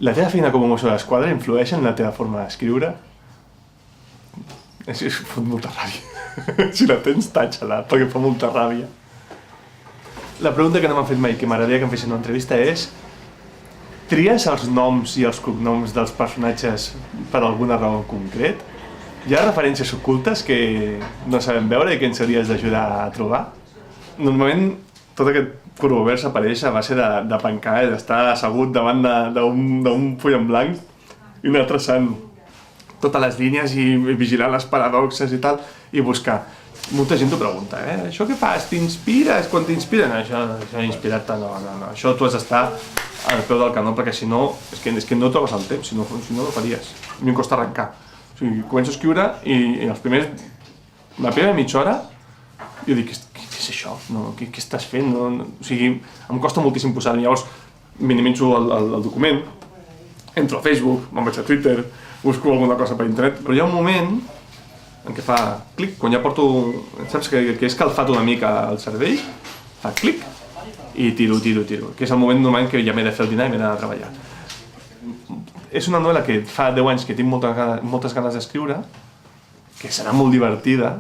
La teva feina com a mosso d'esquadra influeix en la teva forma d'escriure? És fot molta ràbia. Si la tens, tatxa-la, perquè fa molta ràbia. La pregunta que no m'han fet mai, que m'agradaria que em fessin una entrevista és: tries els noms i els cognoms dels personatges per alguna raó en concret? Hi ha referències ocultes que no sabem veure i que ens hauries d'ajudar a trobar? Normalment, tot aquest Curvovers apareix a base de pencar i d'estar assegut davant d'un full en blanc i anar traçant totes les línies i vigilar les paradoxes i tal, i buscar. Molta gent t'ho pregunta, això què fas? T'inspires? Quan t'inspires? No, això inspirar-te, no. Això tu has d'estar al peu del canó, perquè si no, és que no trobes el temps, si no ho faries. A mi em costa arrencar. O sigui, començo a escriure i la primera mitja hora, jo dic, què és això? Què estàs fent? O sigui, em costa moltíssim posar-hi. Llavors, minimitzo el document, entro a Facebook, me'n vaig a Twitter, busco alguna cosa per internet, però hi ha un moment en què fa clic, quan ja porto, saps que he escalfat una mica el cervell, fa clic i tiro, que és el moment normalment que ja m'he de fer el dinar i m'he d'anar a treballar. És una novel·la que fa 10 anys que tinc moltes ganes d'escriure, que serà molt divertida,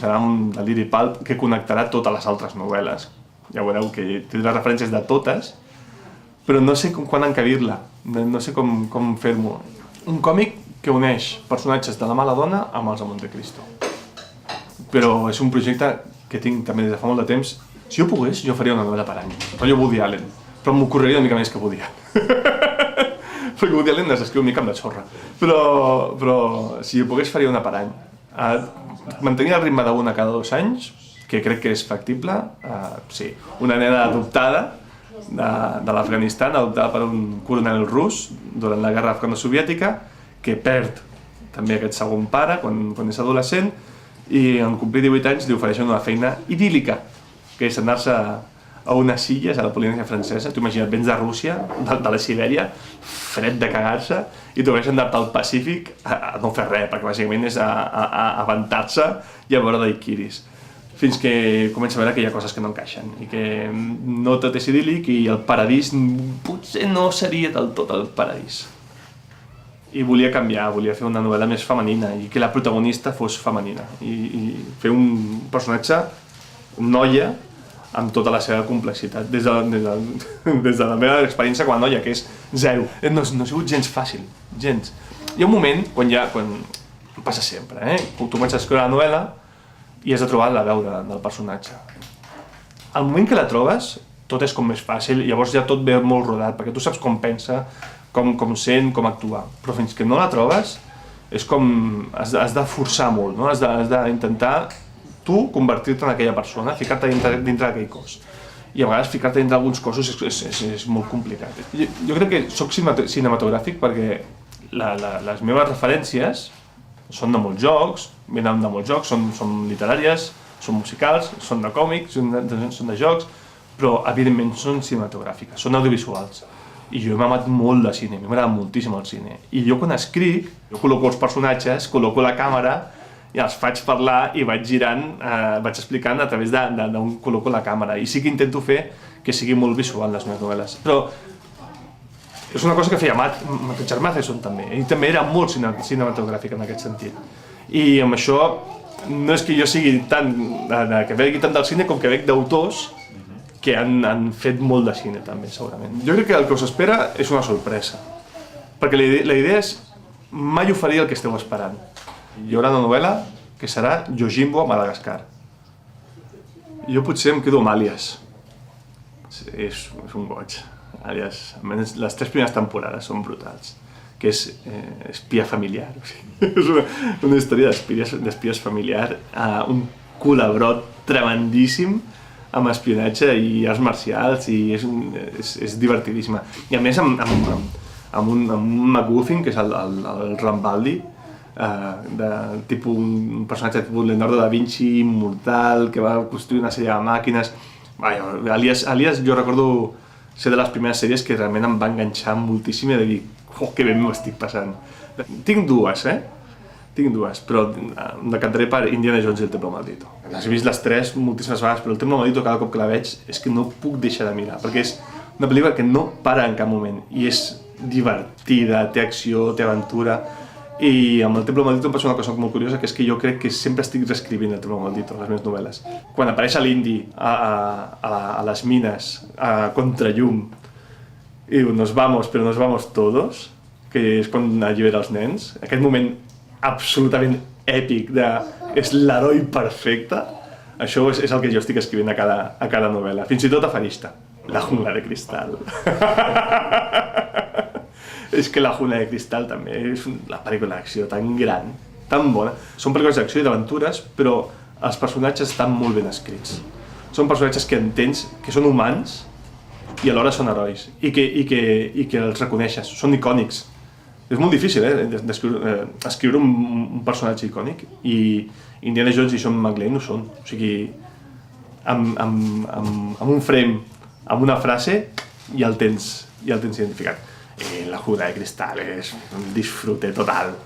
serà un deliri pal que connectarà totes les altres novel·les. Ja veureu que tindrà referències de totes, però no sé quan encabir-la, no sé com fer-m'ho. Un còmic que uneix personatges de La mala dona amb els de Montecristo. Però és un projecte que tinc també des de fa molt de temps. Si jo pogués, jo faria una novel·la per any, rotllo Woody Allen, però m'ocorreria una mica més que Woody Allen. Perquè Woody Allen es escriu una mica amb la xorra. Però si jo pogués, faria una per any. Mantenir el ritme d'una cada 2 anys, que crec que és factible, sí. Una nena adoptada de l'Afganistan, adoptada per un coronel rus durant la guerra afgano-soviètica, que perd també aquest segon pare quan és adolescent, i en complir 18 anys li ofereixen una feina idíl·lica, que és anar-se a unes illes, a la Polinèsia francesa. T'ho imagina't, vens de Rússia, de la Sibèria, fred de cagar-se, i t'ofereixen anar-te al Pacífic a no fer res, perquè bàsicament és a ventar-se i a veure daiquiris. Fins que comença a veure que hi ha coses que no encaixen i que no tot és idíl·lic i el paradís potser no seria del tot el paradís. I volia canviar, volia fer una novel·la més femenina i que la protagonista fos femenina i fer un personatge noia amb tota la seva complexitat des de la meva experiència com a noia, que és zero. No ha sigut gens fàcil, gens. Hi ha un moment, quan passa sempre, tu comences a escriure la novel·la i has de trobar la veu del personatge. Al moment que la trobes, tot és com més fàcil, llavors ja tot ve molt rodat, perquè tu saps com pensa, com sent, com actua. Però fins que no la trobes, és com... has de forçar molt, no? Has d'intentar tu convertir-te en aquella persona, ficar-te dintre d'aquell cos. I a vegades ficar-te dintre d'alguns cossos és molt complicat. Jo crec que soc cinematogràfic perquè les meves referències són de molts jocs, venen de molts jocs, són literàries, són musicals, són de còmics, són de jocs, però evidentment són cinematogràfiques, són audiovisuals. I jo m'he amat molt de cine, m'agrada moltíssim el cine. I jo quan escric, jo col·loco els personatges, col·loco la càmera i els faig parlar i vaig girant, vaig explicant a través d'on col·loco la càmera. I sí que intento fer que sigui molt visual les meves novel·les. Però és una cosa que feia Matthew Matheson també, ell també era molt cinematogràfic en aquest sentit. I amb això no és que jo sigui que vegui tant del cine com que veig d'autors que han fet molt de cine també, segurament. Jo crec que el que us espera és una sorpresa, perquè la idea és mai oferir el que esteu esperant. Hi haurà una novel·la que serà Yojimbo a Madagascar. Jo potser em quedo amb Àlies. És un goig. Àlies, almenys les 3 primeres temporades són brutals, que és espia familiar. És una història d'espies familiar, un culabrot tremendíssim amb espionatge i arts marcials, i és divertidíssima. I a més amb un MacGuffin, que és el Rambaldi, un personatge tipus Leonardo da Vinci, immortal, que va construir una sèrie de màquines. Àlies, jo recordo ser de les primeres sèries que realment em va enganxar moltíssim i de dir, que bé m'ho estic passant. Tinc dues, Tinc dues, però em decantaré per Indiana Jones i el Templo Maldito. Les he vist les 3 moltíssimes vegades, però el Templo Maldito cada cop que la veig és que no puc deixar de mirar, perquè és una pel·lícula que no para en cap moment i és divertida, té acció, té aventura, i amb el Templo Maldito em passa una cosa molt curiosa, que és que jo crec que sempre estic reescrivint el Templo Maldito, les meves novel·les. Quan apareix l'indi a les mines, a contrallum, i diu, nos vamos, però nos vamos todos, que és quan allibera els nens, aquest moment absolutament èpic de és l'heroi perfecte, això és el que jo estic escrivint a cada novel·la, fins i tot a Farista, La jungla de cristal. És que La jungla de cristal també és una pel·lícula d'acció tan gran, tan bona. Són pel·lícules d'acció i d'aventures, però els personatges estan molt ben escrits. Són personatges que entens que són humans i alhora són herois, i que els reconeixes, són icònics. És molt difícil, escriure un personatge icònic, i Indiana Jones i Sean McClane ho són. O sigui, amb un frame, amb una frase, ja el tens identificat. La jungla de cristal és un disfrute total.